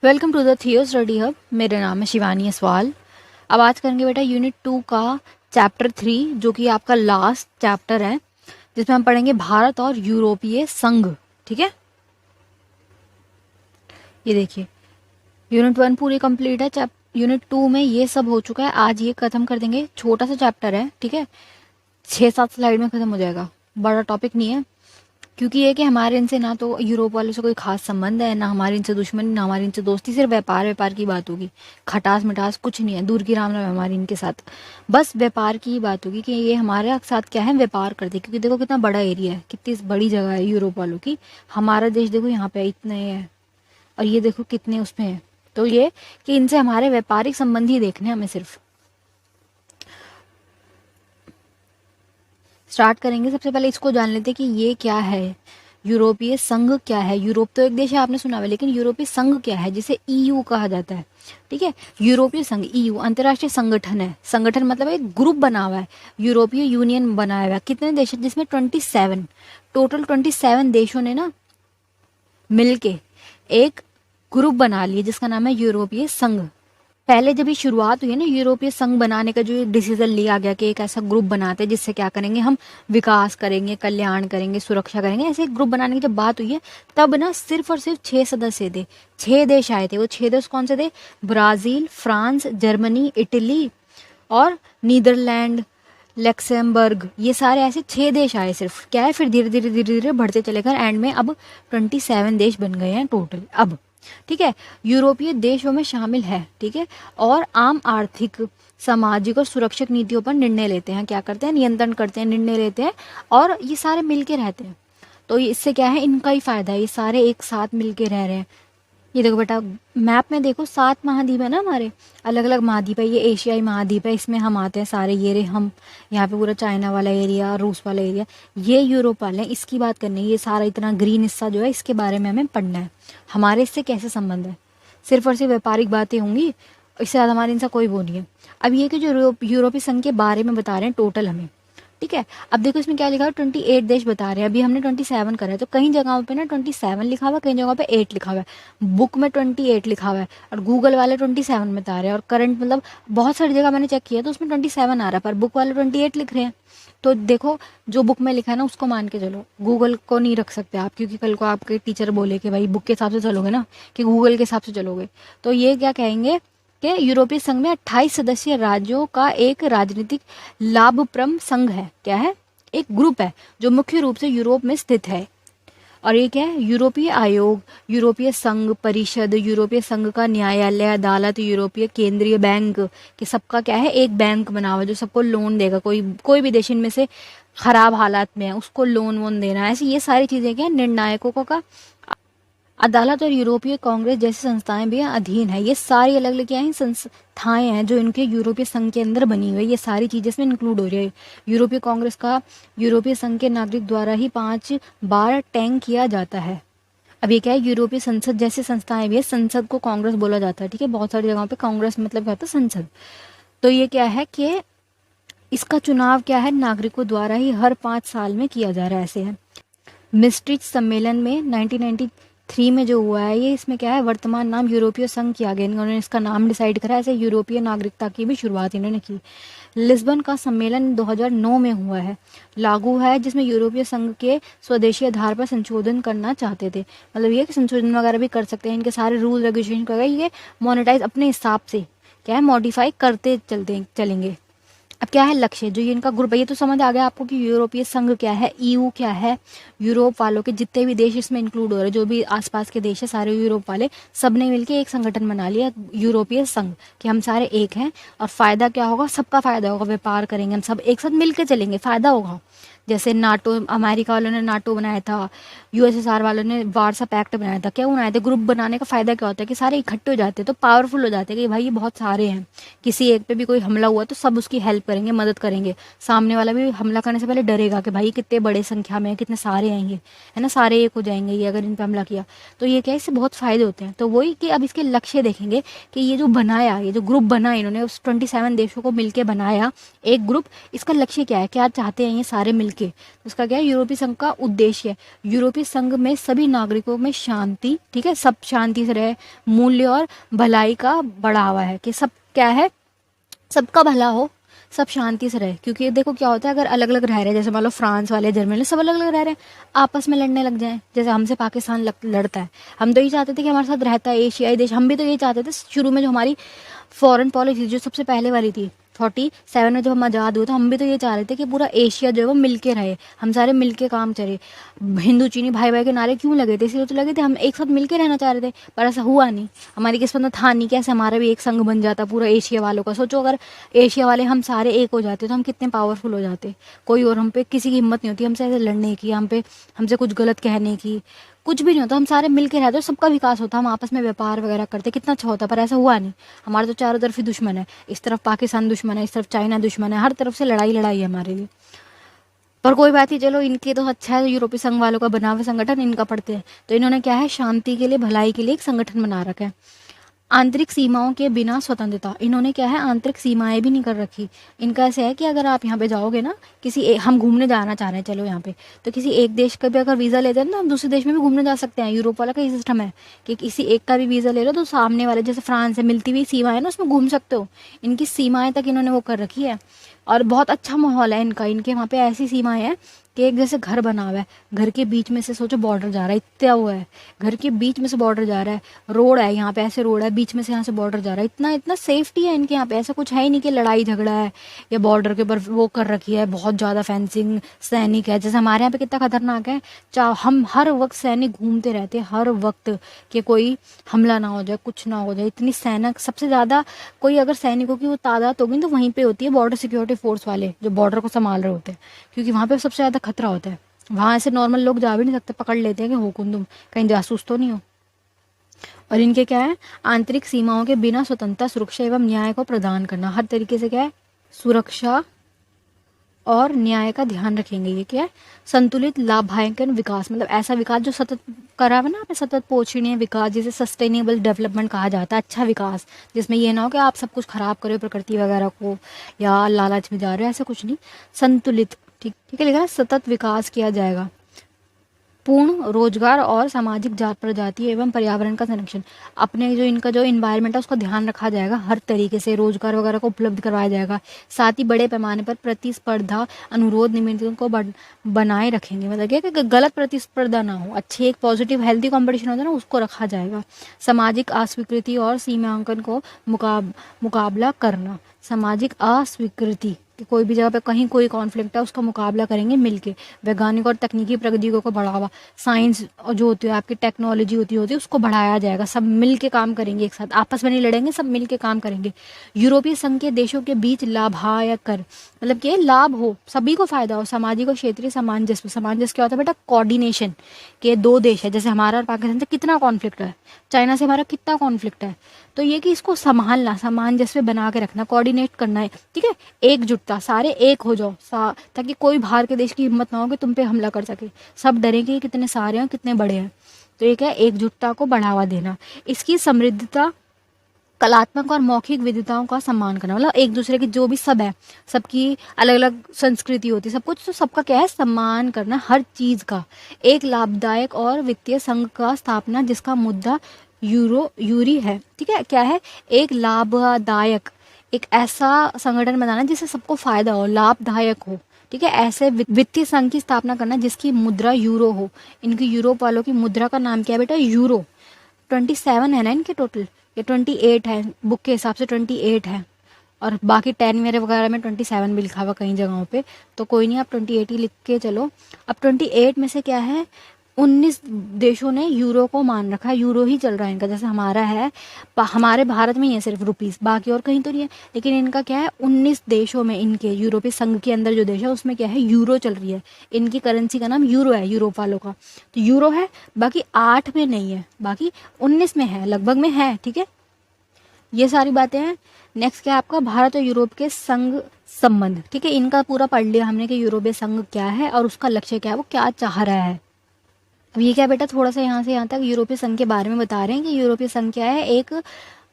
Welcome to the थियो study hub. मेरा नाम है शिवानी असवाल। अब आज करेंगे बेटा यूनिट 2 का चैप्टर 3, जो कि आपका लास्ट चैप्टर है, जिसमें हम पढ़ेंगे भारत और यूरोपीय संघ। ठीक है, ये देखिए यूनिट 1 पूरी कंप्लीट है। यूनिट 2 में ये सब हो चुका है। आज ये खत्म कर देंगे। छोटा सा चैप्टर है, ठीक है, 6-7 स्लाइड में खत्म हो जाएगा। बड़ा टॉपिक नहीं है, क्योंकि ये कि हमारे इनसे ना तो यूरोप वालों से कोई खास संबंध है, ना हमारे इनसे दुश्मनी, ना हमारी इनसे दोस्ती। सिर्फ व्यापार व्यापार की बात होगी। खटास मिठास कुछ नहीं है, दूर की राम नाम है हमारी इनके साथ। बस व्यापार की ही बात होगी कि ये हमारे साथ क्या है, व्यापार करते हैं। क्योंकि देखो कितना बड़ा एरिया है, कितनी बड़ी जगह है यूरोप वालों की। हमारा देश देखो यहाँ पे इतने है, और ये देखो कितने उसमें है। तो ये कि इनसे हमारे व्यापारिक संबंध ही देखने हमें। सिर्फ स्टार्ट करेंगे। सबसे पहले इसको जान लेते हैं कि ये क्या है, यूरोपीय संघ क्या है। यूरोप तो एक देश है, आपने सुना है, लेकिन यूरोपीय संघ क्या है, जिसे ईयू कहा जाता है। ठीक है, यूरोपीय संघ, ईयू अंतर्राष्ट्रीय संगठन है। संगठन मतलब एक ग्रुप बना हुआ है, यूरोपीय यूनियन बनाया हुआ है। कितने देश है, जिसमें 27 टोटल 27 देशों ने ना मिलके एक ग्रुप बना लिया, जिसका नाम है यूरोपीय संघ। पहले जब ये शुरुआत हुई है ना, यूरोपीय संघ बनाने का जो डिसीजन लिया गया कि एक ऐसा ग्रुप बनाते हैं जिससे क्या करेंगे, हम विकास करेंगे, कल्याण करेंगे, सुरक्षा करेंगे, ऐसे एक ग्रुप बनाने की जब बात हुई है, तब ना सिर्फ और सिर्फ 6 सदस्य थे। 6 देश आए थे। वो 6 देश कौन से थे? ब्राजील, फ्रांस, जर्मनी, इटली और नीदरलैंड, लक्सेमबर्ग। ये सारे ऐसे 6 देश आए सिर्फ। क्या है, फिर धीरे धीरे धीरे धीरे बढ़ते चले गए, एंड में अब 27 देश बन गए हैं टोटल अब। ठीक है, यूरोपीय देशों में शामिल है। ठीक है, और आम आर्थिक, सामाजिक और सुरक्षित नीतियों पर निर्णय लेते हैं। क्या करते हैं? नियंत्रण करते हैं, निर्णय लेते हैं, और ये सारे मिलके रहते हैं। तो इससे क्या है, इनका ही फायदा है। ये सारे एक साथ मिलके रह रहे हैं। ये देखो बेटा, मैप में देखो 7 महाद्वीप है ना हमारे, अलग अलग महाद्वीप है। ये एशियाई महाद्वीप है, इसमें हम आते हैं सारे। ये रे हम, यहाँ पे पूरा चाइना वाला एरिया, रूस वाला एरिया, ये यूरोप वाले हैं। इसकी बात करनी है। ये सारा इतना ग्रीन हिस्सा जो है, इसके बारे में हमें पढ़ना है। हमारे इससे कैसे संबंध है, सिर्फ और सिर्फ व्यापारिक बातें होंगी, इससे ज़्यादा हमारे इनसे कोई वो नहीं है। अब ये कि जो यूरोपीय संघ के बारे में बता रहे हैं टोटल हमें। ठीक है, अब देखो इसमें क्या लिखा है, 28 देश बता रहे हैं। अभी हमने 27 करा है, तो कई जगहों पे ना 27 लिखा हुआ है, कई जगहों पे 8 लिखा हुआ है। बुक में 28 लिखा हुआ है, और गूगल वाले 27 बता रहे हैं। और करंट मतलब बहुत सारी जगह मैंने चेक किया तो उसमें 27 आ रहा है, पर बुक वाले 28 लिख रहे हैं। तो देखो, जो बुक में लिखा है ना उसको मान के चलो, गूगल को नहीं रख सकते आप, क्योंकि कल को आपके टीचर बोले कि भाई बुक के हिसाब से चलोगे ना, कि गूगल के हिसाब से चलोगे। तो ये क्या कहेंगे कि यूरोपीय संघ में 28 सदस्यीय राज्यों का एक राजनीतिक लाभप्रद संघ है। क्या है? एक ग्रुप है जो मुख्य रूप से यूरोप में स्थित है। और ये क्या है? यूरोपीय आयोग, यूरोपीय संघ परिषद, यूरोपीय संघ का न्यायालय, अदालत, यूरोपीय केंद्रीय बैंक, कि सबका क्या है, एक बैंक बना हुआ जो सबको लोन देगा। कोई भी देश इनमें से खराब हालात में है, उसको लोन वोन देना, ऐसी ये सारी चीजें क्या है, निर्णायकों का अदालत और यूरोपीय कांग्रेस जैसी संस्थाएं भी अधीन है। ये सारी अलग अलग क्या है, संस्थाएं हैं जो इनके यूरोपीय संघ के अंदर बनी हुई है। ये सारी चीजें इसमें इंक्लूड हो रही है। यूरोपीय कांग्रेस का यूरोपीय संघ के नागरिक द्वारा ही 5 बार टैंक किया जाता है। अब ये क्या है, यूरोपीय संसद जैसी संस्थाएं भी है। संसद को कांग्रेस बोला जाता है। ठीक है, बहुत सारी जगहों पे कांग्रेस मतलब क्या होता है, संसद। तो ये क्या है कि इसका चुनाव क्या है, नागरिकों द्वारा ही हर 5 साल में किया जा रहा है। ऐसे है। मिस्ट्रिच सम्मेलन में 1993 में जो हुआ है, ये इसमें क्या है, वर्तमान नाम यूरोपीय संघ किया गया। इन्होंने इसका नाम डिसाइड करा। ऐसे यूरोपीय नागरिकता की भी शुरुआत इन्होंने की। लिस्बन का सम्मेलन 2009 में हुआ है, लागू है, जिसमें यूरोपीय संघ के स्वदेशी आधार पर संशोधन करना चाहते थे। मतलब ये कि संशोधन वगैरह भी कर सकते हैं, इनके सारे रूल रेगुलेशन का ये मोनेटाइज अपने हिसाब से क्या है, मॉडिफाई करते चलते चलेंगे। अब क्या है लक्ष्य, जो ये इनका ग्रुप है, ये तो समझ आ गया आपको कि यूरोपीय संघ क्या है, ईयू क्या है। यूरोप वालों के जितने भी देश इसमें इंक्लूड हो रहे हैं, जो भी आसपास के देश है, सारे यूरोप वाले सब ने मिलकर एक संगठन बना लिया, यूरोपीय संघ, कि हम सारे एक हैं। और फायदा क्या होगा, सबका फायदा होगा। व्यापार करेंगे हम सब, एक साथ मिलकर चलेंगे, फायदा होगा। जैसे नाटो, अमेरिका वालों ने नाटो बनाया था, यूएसएसआर वालों ने वार्सा पैक्ट बनाया था। क्या बनाया था? ग्रुप बनाने का फायदा क्या होता है कि सारे इकट्ठे हो जाते हैं, तो पावरफुल हो जाते हैं कि भाई ये बहुत सारे हैं, किसी एक पे भी कोई हमला हुआ तो सब उसकी हेल्प करेंगे, मदद करेंगे। सामने वाला भी हमला करने से पहले डरेगा कि भाई कितने बड़े संख्या में, कितने सारे आएंगे, है ना, सारे एक हो जाएंगे ये अगर इन पर हमला किया। तो ये क्या है, इससे बहुत फायदे होते हैं। तो वही कि अब इसके लक्ष्य देखेंगे कि ये जो बनाया, ये जो ग्रुप बना इन्होंने, उस 27 देशों को मिलकर बनाया एक ग्रुप, इसका लक्ष्य क्या है, क्या चाहते हैं ये सारे मिलकर मिलके। तो उसका क्या है, यूरोपीय संघ का उद्देश्य है यूरोपीय संघ में सभी नागरिकों में शांति, ठीक है, सब शांति से रहे, मूल्य और भलाई का बढ़ावा है, कि सब क्या है, सबका भला हो, सब शांति से रहे। क्योंकि देखो क्या होता है, अगर अलग अलग रह रहे हैं, जैसे मान लो फ्रांस वाले, जर्मनी, सब अलग अलग रह रहे हैं, आपस में लड़ने लग जाएं, जैसे हमसे पाकिस्तान लड़ता है। हम तो ये चाहते थे कि हमारे साथ रहता है एशियाई देश, हम भी तो ये चाहते थे शुरू में, जो हमारी फॉरेन पॉलिसी जो सबसे पहले वाली थी 47 में जब हम आज़ाद हुए, तो हम भी तो ये चाह रहे थे कि पूरा एशिया जो है वो मिलके रहे, हम सारे मिलके काम चले। हिंदू चीनी भाई भाई के नारे क्यों लगे थे, इसलिए तो लगे थे हम एक साथ मिलके रहना चाह रहे थे, पर ऐसा हुआ नहीं, हमारी किस्मत में था नहीं, कैसे हमारा भी एक संघ बन जाता पूरा एशिया वालों का। सोचो अगर एशिया वाले हम सारे एक हो जाते तो हम कितने पावरफुल हो जाते, कोई और हम पे किसी की हिम्मत नहीं होती हमसे ऐसे लड़ने की, हमसे कुछ गलत कहने की, कुछ भी नहीं होता, हम सारे मिलके रहते, सबका विकास होता, हम आपस में व्यापार वगैरह करते, कितना अच्छा होता। पर ऐसा हुआ नहीं, हमारे तो चारों तरफ ही दुश्मन है, इस तरफ पाकिस्तान दुश्मन है, इस तरफ चाइना दुश्मन है, हर तरफ से लड़ाई लड़ाई है हमारे लिए। पर कोई बात नहीं, चलो इनके तो अच्छा है, यूरोपीय संघ वालों का बना हुआ संगठन इनका पढ़ते हैं, तो इन्होंने क्या है, शांति के लिए, भलाई के लिए एक संगठन बना रखा है। आंतरिक सीमाओं के बिना स्वतंत्रता, इन्होंने क्या है, आंतरिक सीमाएं भी नहीं कर रखी। इनका ऐसे है कि अगर आप यहाँ पे जाओगे ना, हम घूमने जाना चाह रहे हैं चलो यहाँ पे, तो किसी एक देश का भी अगर वीज़ा लेते हैं ना, हम दूसरे देश में भी घूमने जा सकते हैं। यूरोप वाला का ये सिस्टम है कि किसी एक का भी वीज़ा ले लो तो सामने वाले, जैसे फ्रांस से मिलती हुई सीमा है ना, उसमें घूम सकते हो। इनकी सीमाएं तक इन्होंने वो कर रखी है, और बहुत अच्छा माहौल है इनका। इनके वहाँ पे ऐसी सीमाएं हैं कि एक जैसे घर बना हुआ है, घर के बीच में से सोचो बॉर्डर जा रहा है, इतना हुआ है, घर के बीच में से बॉर्डर जा रहा है, रोड है यहाँ पे, ऐसे रोड है, बीच में से यहाँ से बॉर्डर जा रहा है, इतना इतना सेफ्टी है इनके यहाँ पे। ऐसा कुछ है ही नहीं कि लड़ाई झगड़ा है या बॉर्डर के ऊपर वो कर रखी है, बहुत ज़्यादा फेंसिंग, सैनिक है, जैसे हमारे यहाँ पे कितना खतरनाक है। हम हर वक्त सैनिक घूमते रहते हैं, हर वक्त, कि कोई हमला ना हो जाए, कुछ ना हो जाए, इतनी सैनिक, सबसे ज़्यादा कोई अगर सैनिकों की वो तादाद होगी तो वहीं पे होती है बॉर्डर सिक्योरिटी फोर्स वाले, जो बॉर्डर को संभाल रहे होते हैं, क्योंकि वहाँ पे सबसे ज़्यादा खतरा होता है। वहाँ ऐसे नॉर्मल लोग जा भी नहीं सकते, पकड़ लेते हैं कि हो कौन तुम, कहीं जासूस तो नहीं हो। और इनके क्या है, आंतरिक सीमाओं के बिना स्वतंत्रता, सुरक्षा एवं न्याय को प्रदान करना, हर तरीके से क्या है, सुरक्षा और न्याय का ध्यान रखेंगे। ये क्या है, संतुलित लाभदायक विकास, मतलब ऐसा विकास जो सतत करा हुआ ना आपने, सतत पोषणीय विकास, जिसे सस्टेनेबल डेवलपमेंट कहा जाता है, अच्छा विकास, जिसमें ये ना हो कि आप सब कुछ खराब करो प्रकृति वगैरह को, या लालच में जा रहे हो, ऐसा कुछ नहीं, संतुलित, ठीक ठीक है, लिखा है सतत विकास किया जाएगा, पूर्ण रोजगार और सामाजिक जात प्रजाति एवं पर्यावरण का संरक्षण, अपने जो इनका जो इन्वायरमेंट है उसका ध्यान रखा जाएगा, हर तरीके से रोजगार वगैरह को उपलब्ध करवाया जाएगा, साथ ही बड़े पैमाने पर प्रतिस्पर्धा अनुरोध नियंत्रण को बनाए रखेंगे, मतलब क्या कि गलत प्रतिस्पर्धा ना हो, अच्छी एक पॉजिटिव हेल्थी कंपटीशन होता है ना, उसको रखा जाएगा। सामाजिक अस्वीकृति और सीमांकन को मुकाबला करना, सामाजिक अस्वीकृति कि कोई भी जगह पे कहीं कोई कॉन्फ्लिक्ट है उसका मुकाबला करेंगे मिलके, वैज्ञानिक और तकनीकी प्रगति को बढ़ावा, साइंस जो होती है आपकी टेक्नोलॉजी होती है उसको बढ़ाया जाएगा, सब मिल के काम करेंगे, एक साथ आपस में नहीं लड़ेंगे, सब मिल के काम करेंगे। यूरोपीय संघ के देशों के बीच लाभायक कर, मतलब कि लाभ हो, सभी को फायदा हो, सामाजिक और क्षेत्रीय सामंजस्य, सामंजस्य क्या होता है बेटा, कोऑर्डिनेशन, के दो देश है, जैसे हमारा और पाकिस्तान से कितना कॉन्फ्लिक्ट है, चाइना से हमारा कितना कॉन्फ्लिक्ट है, तो ये कि इसको संभालना, सामंजस्य बना के रखना, कोऑर्डिनेट करना है, ठीक है, एकजुटता, सारे एक हो जाओ, ताकि कोई बाहर के देश की हिम्मत ना हो कि तुम पे हमला कर सके, सब डरेंगे कितने सारे हैं कितने बड़े हैं। तो ये क्या है, एकजुटता को बढ़ावा देना, इसकी समृद्धता, कलात्मक और मौखिक विविधताओं का सम्मान करना, मतलब एक दूसरे की जो भी सब है, सबकी अलग अलग संस्कृति होती है, सब कुछ, तो सबका क्या है, सम्मान करना हर चीज़ का। एक लाभदायक और वित्तीय संघ का स्थापना जिसका मुद्दा यूरी है, ठीक है, क्या है, एक लाभदायक, एक ऐसा संगठन बनाना जिससे सबको फायदा हो, लाभदायक हो, ठीक है, ऐसे वित्तीय संघ की स्थापना करना जिसकी मुद्रा यूरो हो। इनकी यूरोप वालों की मुद्रा का नाम क्या है बेटा, यूरो। 27 है ना इनके टोटल, ये 28 है, बुक के हिसाब से 28 है, और बाकी 10 मेरे वगैरह में 27 भी लिखा हुआ कई जगहों पे, तो कोई नहीं, आप 28 ही लिख के चलो। अब 28 में से क्या है, 19 देशों ने यूरो को मान रखा है, यूरो ही चल रहा है इनका, जैसे हमारा है, हमारे भारत में ही है सिर्फ रुपीस, बाकी और कहीं तो नहीं है, लेकिन इनका क्या है, 19 देशों में, इनके यूरोपीय संघ के अंदर जो देश है उसमें क्या है, यूरो चल रही है, इनकी करेंसी का नाम यूरो है, यूरोप वालों का, तो यूरो है, बाकी 8 में नहीं है, बाकी 19 में है, लगभग में है, ठीक है, ये सारी बातें हैं। नेक्स्ट क्या है आपका, भारत और यूरोप के संघ संबंध, ठीक है, इनका पूरा पढ़ लिया हमने कि यूरोपीय संघ क्या है और उसका लक्ष्य क्या है, वो क्या चाह रहा है। अब ये क्या बेटा, थोड़ा सा यहाँ से यहाँ तक यूरोपीय संघ के बारे में बता रहे हैं कि यूरोपीय संघ क्या है, एक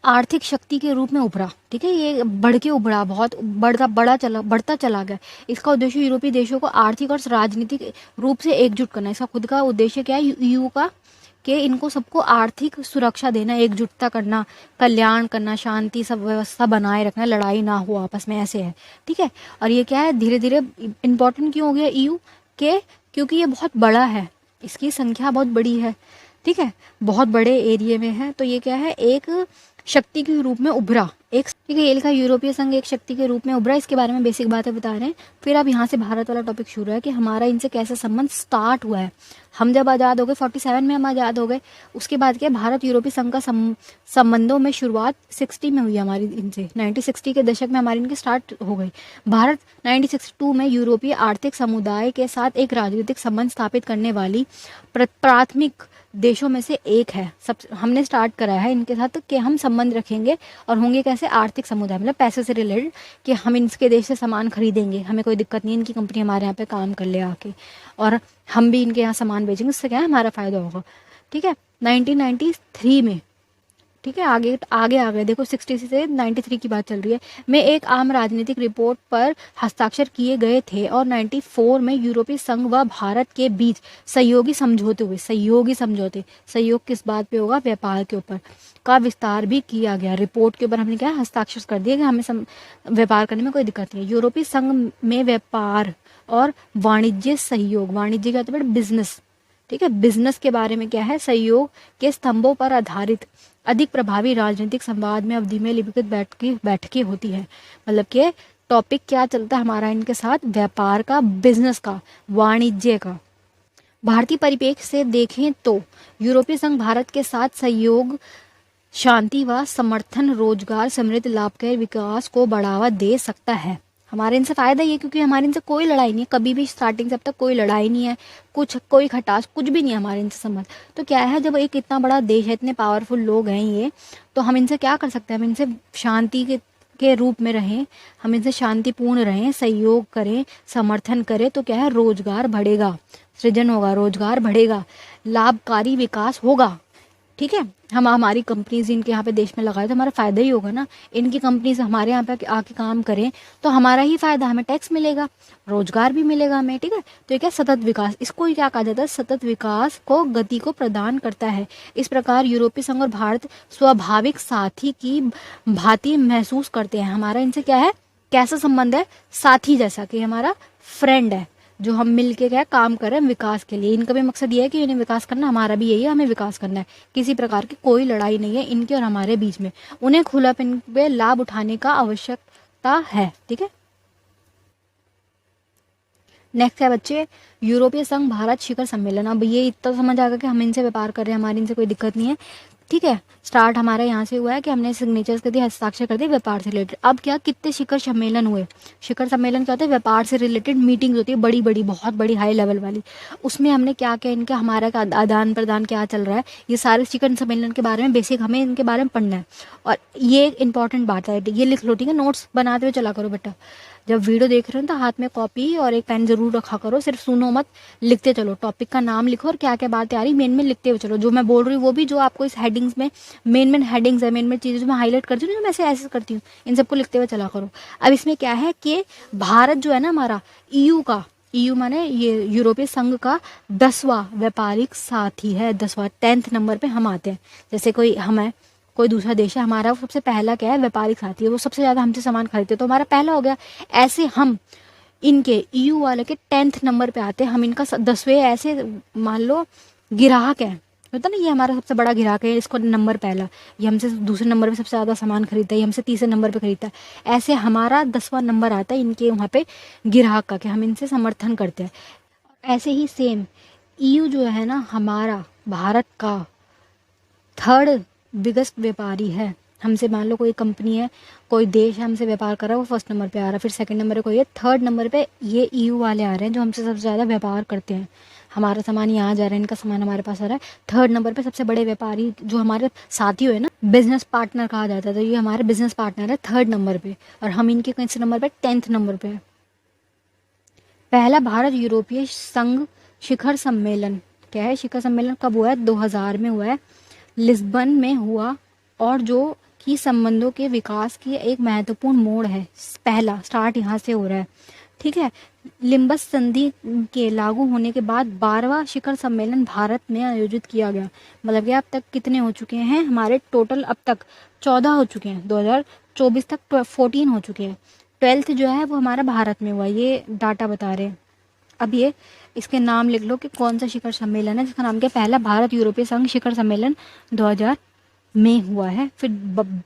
आर्थिक शक्ति के रूप में उभरा। ठीक है, ये बढ़ के उभरा, बहुत बढ़ता चला गया। इसका उद्देश्य यूरोपीय देशों को आर्थिक और राजनीतिक रूप से एकजुट करना। इसका खुद का उद्देश्य क्या है ईयू का, कि इनको सबको आर्थिक सुरक्षा देना, एकजुटता करना, कल्याण करना, शांति सब व्यवस्था बनाए रखना, लड़ाई ना हो आपस में, ऐसे है। ठीक है, और ये क्या है, धीरे धीरे इम्पोर्टेंट क्यों हो गया ईयू के, क्योंकि ये बहुत बड़ा है, इसकी संख्या बहुत बड़ी है। ठीक है, बहुत बड़े एरिया में है, तो ये क्या है, एक शक्ति के रूप में उभरा। एक, ठीक है, ये लिखा यूरोपीय संघ एक शक्ति के रूप में उभरा। इसके बारे में बेसिक बातें बता रहे हैं। फिर अब यहाँ से भारत वाला टॉपिक शुरू है कि हमारा इनसे कैसा संबंध स्टार्ट हुआ है। हम जब आज़ाद हो गए, 47 में हम आज़ाद हो गए, उसके बाद क्या, भारत यूरोपीय संघ का संबंधों में शुरुआत 60 में हुई हमारी इनसे। 1960 के दशक में हमारी इनकी स्टार्ट हो गई। भारत 1962 में यूरोपीय आर्थिक समुदाय के साथ एक राजनीतिक संबंध स्थापित करने वाली प्राथमिक देशों में से एक है। सब हमने स्टार्ट करा है इनके साथ कि हम संबंध रखेंगे, और होंगे कैसे, आर्थिक समुदाय, मतलब पैसे से रिलेटेड, कि हम इनके देश से सामान खरीदेंगे, हमें कोई दिक्कत नहीं, इनकी कंपनी हमारे यहाँ पे काम कर ले आके, और हम भी इनके यहाँ सामान बेचेंगे, उससे क्या है, हमारा फ़ायदा होगा। ठीक है, 1993 में, ठीक है, आगे आगे आ गए, देखो 60 से 93 की बात चल रही है, में एक आम राजनीतिक रिपोर्ट पर हस्ताक्षर किए गए थे, और 94 में यूरोपीय संघ व भारत के बीच सहयोगी समझौते हुए। सहयोगी समझौते, सहयोग किस बात पे होगा, व्यापार के ऊपर, का विस्तार भी किया गया। रिपोर्ट के ऊपर हमने क्या हस्ताक्षर कर दिया कि हमें व्यापार करने में कोई दिक्कत नहीं है। यूरोपीय संघ में व्यापार और वाणिज्य सहयोग, वाणिज्य का मतलब बिजनेस, ठीक है, बिजनेस के बारे में क्या है, सहयोग के स्तंभों पर आधारित अधिक प्रभावी राजनीतिक संवाद में अवधि में लिपित बैठकें होती है। मतलब कि टॉपिक क्या चलता है हमारा इनके साथ, व्यापार का, बिजनेस का, वाणिज्य का। भारतीय परिप्रेक्ष्य से देखें तो यूरोपीय संघ भारत के साथ सहयोग, शांति व समर्थन, रोजगार, समृद्ध, लाभकारी विकास को बढ़ावा दे सकता है। हमारे इनसे फायदा ये, क्योंकि हमारे इनसे कोई लड़ाई नहीं है, कभी भी स्टार्टिंग से अब तक कोई लड़ाई नहीं है, कुछ कोई खटास कुछ भी नहीं है हमारे इनसे संबंध। तो क्या है, जब एक इतना बड़ा देश है, इतने पावरफुल लोग हैं ये, तो हम इनसे क्या कर सकते हैं, हम इनसे शांति के रूप में रहें, हम इनसे शांतिपूर्ण रहें, सहयोग करें, समर्थन करें, तो क्या है, रोजगार बढ़ेगा, सृजन होगा, रोजगार बढ़ेगा, लाभकारी विकास होगा। ठीक है, हम हमारी कंपनीज इनके यहाँ पे देश में लगाए तो हमारा फ़ायदा ही होगा ना। इनकी कंपनीज हमारे यहाँ पे आके काम करें तो हमारा ही फ़ायदा, हमें टैक्स मिलेगा, रोजगार भी मिलेगा हमें। ठीक है, तो ये क्या, सतत विकास, इसको ही क्या कहा जाता है, सतत विकास को गति को प्रदान करता है। इस प्रकार यूरोपीय संघ और भारत स्वाभाविक साथी की भांति महसूस करते हैं। हमारा इनसे क्या है, कैसा संबंध है, साथी जैसा, कि हमारा फ्रेंड है, जो हम मिल के क्या काम कर रहे हैं विकास के लिए। इनका भी मकसद ये है कि इन्हें विकास करना, हमारा भी यही है, हमें विकास करना है। किसी प्रकार की कोई लड़ाई नहीं है इनके और हमारे बीच में, उन्हें खुलापन पे लाभ उठाने का आवश्यकता है। ठीक है, नेक्स्ट है बच्चे, यूरोपीय संघ भारत शिखर सम्मेलन। अब ये इतना समझ आ गया कि हम इनसे व्यापार कर रहे हैं, हमारी इनसे कोई दिक्कत नहीं है। ठीक है, स्टार्ट हमारा यहाँ से हुआ है कि हमने सिग्नेचर्स कर दिए, हस्ताक्षर कर दिए व्यापार से रिलेटेड। अब क्या, कितने शिखर सम्मेलन हुए। शिखर सम्मेलन क्या होता है, व्यापार से रिलेटेड मीटिंग्स होती है, बड़ी बड़ी, बहुत बड़ी, हाई लेवल वाली। उसमें हमने क्या क्या इनका, हमारा का आदान प्रदान क्या चल रहा है, ये सारे शिखर सम्मेलन के बारे में बेसिक हमें इनके बारे में पढ़ना है। और ये एक इंपॉर्टेंट बात है, ये लिख लो, ठीक है, नोट्स बनाते हुए चला करो बेटा। जब वीडियो देख रहे हो तो हाथ में कॉपी और एक पेन जरूर रखा करो, सिर्फ सुनो मत, लिखते चलो। टॉपिक का नाम लिखो और क्या क्या बातें आ रही मेन में लिखते हुए चलो। जो मैं बोल रही हूँ वो भी, जो आपको इस हेडिंग्स में मेन हेडिंग्स है, मेन चीज़ें जो मैं हाईलाइट करती हूँ, जो मैं ऐसे करती हूँ, इन सबको लिखते हुए चला करो। अब इसमें क्या है कि भारत जो है ना हमारा, ईयू का, ईयू माने ये यूरोपीय संघ का 10वां व्यापारिक साथी है, 10वां 10th नंबर पे हम आते हैं। जैसे कोई हम है, कोई दूसरा देश है, हमारा वो सबसे पहला क्या है, व्यापारिक साथी है, वो सबसे ज़्यादा हमसे सामान खरीदते, तो हमारा पहला हो गया। ऐसे हम इनके ईयू वाले के 10th नंबर पे आते हैं, हम इनका 10वें, ऐसे मान लो ग्राहक है, होता ना, ये हमारा सबसे बड़ा ग्राहक है, इसको नंबर पहला, ये हमसे दूसरे नंबर पे सबसे ज़्यादा सामान खरीदता है, ये हमसे तीसरे नंबर पे खरीदता है। ऐसे हमारा 10वां नंबर आता है इनके वहाँ पे ग्राहक का, कि हम इनसे समर्थन करते हैं। ऐसे ही सेम ईयू जो है ना हमारा, भारत का 3rd बिगेस्ट व्यापारी है। हमसे मान लो कोई कंपनी है, कोई देश है, हमसे व्यापार कर रहा है, वो 1st नंबर पे आ रहा है, फिर 2nd नंबर पे कोई है, 3rd नंबर पे ये ईयू वाले आ रहे हैं, जो हमसे सबसे ज़्यादा व्यापार करते हैं। हमारा सामान यहाँ जा रहा है, इनका सामान हमारे पास आ रहा है। 3rd नंबर पे सबसे बड़े व्यापारी जो हमारे साथी हुए ना, बिजनेस पार्टनर कहा जाता है, तो ये हमारे बिजनेस पार्टनर है 3rd नंबर पे, और हम इनके कौन से नंबर पे, 10th नंबर पे। पहला भारत यूरोपीय संघ शिखर सम्मेलन क्या है, शिखर सम्मेलन कब हुआ है, 2000 में हुआ है, लिस्बन में हुआ, और जो कि संबंधों के विकास की एक महत्वपूर्ण मोड़ है। पहला स्टार्ट यहाँ से हो रहा है, ठीक है। लिम्बस संधि के लागू होने के बाद 12वां शिखर सम्मेलन भारत में आयोजित किया गया। मतलब कि अब तक कितने हो चुके हैं हमारे, टोटल अब तक 14 हो चुके हैं, 2024 तक 14 हो चुके हैं। 12th जो है वो हमारा भारत में हुआ, ये डाटा बता रहे हैं। अब ये इसके नाम लिख लो कि कौन सा शिखर सम्मेलन है, जिसका नाम क्या, पहला भारत यूरोपीय संघ शिखर सम्मेलन 2000 में हुआ है। फिर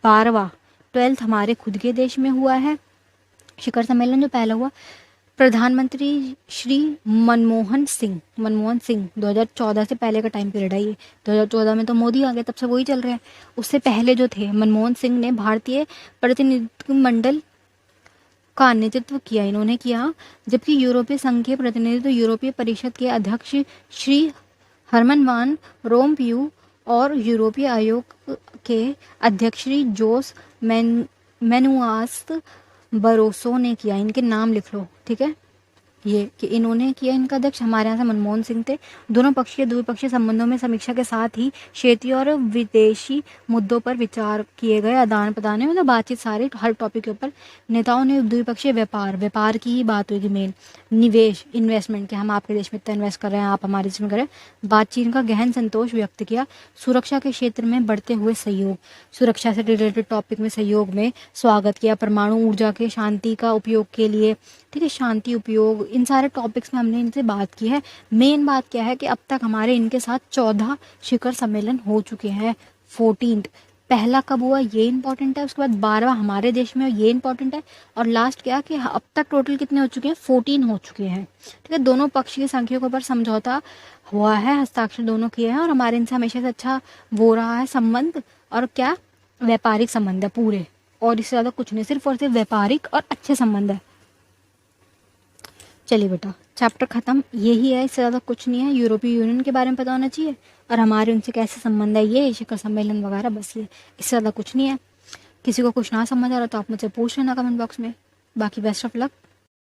12वां 12th हमारे खुद के देश में हुआ है शिखर सम्मेलन जो पहला हुआ। प्रधानमंत्री श्री मनमोहन सिंह 2014 से पहले का टाइम पीरियड है ये। 2014 में तो मोदी आ गया, तब से वही चल रहे हैं। उससे पहले जो थे मनमोहन सिंह ने भारतीय प्रतिनिधिमंडल का नेतृत्व किया, इन्होंने किया। जबकि यूरोपीय संघ के प्रतिनिधित्व यूरोपीय परिषद के अध्यक्ष श्री हरमन वान रोम्पुय और यूरोपीय आयोग के अध्यक्ष श्री जोस मैनुआस बरोसो ने किया। इनके नाम लिख लो, ठीक है, ये कि इन्होंने किया। इनका अध्यक्ष हमारे यहाँ से मनमोहन सिंह थे। दोनों पक्षीय द्विपक्षीय संबंधों में समीक्षा के साथ ही क्षेत्रीय और विदेशी मुद्दों पर विचार किए गए। आदान प्रदान में मतलब बातचीत, सारे हर टॉपिक के ऊपर नेताओं ने द्विपक्षीय व्यापार की ही बात हुई। मेन निवेश, इन्वेस्टमेंट, कि हम आपके देश में इतना इन्वेस्ट कर रहे हैं, आप हमारे देश में करें, बातचीत का गहन संतोष व्यक्त किया। सुरक्षा के क्षेत्र में बढ़ते हुए सहयोग, सुरक्षा से रिलेटेड टॉपिक में सहयोग में स्वागत किया। परमाणु ऊर्जा के शांति का उपयोग के लिए, ठीक है, शांति उपयोग, इन सारे टॉपिक्स में हमने इनसे बात की है। मेन बात क्या है कि अब तक हमारे इनके साथ 14 शिखर सम्मेलन हो चुके हैं। 14th पहला कब हुआ ये इंपॉर्टेंट है, उसके बाद 12वां हमारे देश में, ये इंपॉर्टेंट है। और लास्ट क्या कि अब तक टोटल कितने हो चुके हैं, 14 हो चुके हैं, ठीक है। दोनों पक्ष की संख्याओं पर समझौता हुआ है, हस्ताक्षर दोनों किए हैं। और हमारे इनसे हमेशा से अच्छा वो रहा है संबंध, और क्या, व्यापारिक संबंध है पूरे, और इससे ज़्यादा कुछ नहीं, सिर्फ और सिर्फ व्यापारिक और अच्छे संबंध है। चलिए बेटा, चैप्टर खत्म, यही है, इससे ज़्यादा कुछ नहीं है। यूरोपीय यूनियन के बारे में पता होना चाहिए और हमारे उनसे कैसे संबंध है, ये शिखर सम्मेलन वगैरह, बस ये, इससे ज़्यादा कुछ नहीं है। किसी को कुछ ना समझ आ रहा तो आप मुझसे पूछ लेना कमेंट बॉक्स में। बाकी बेस्ट ऑफ लक।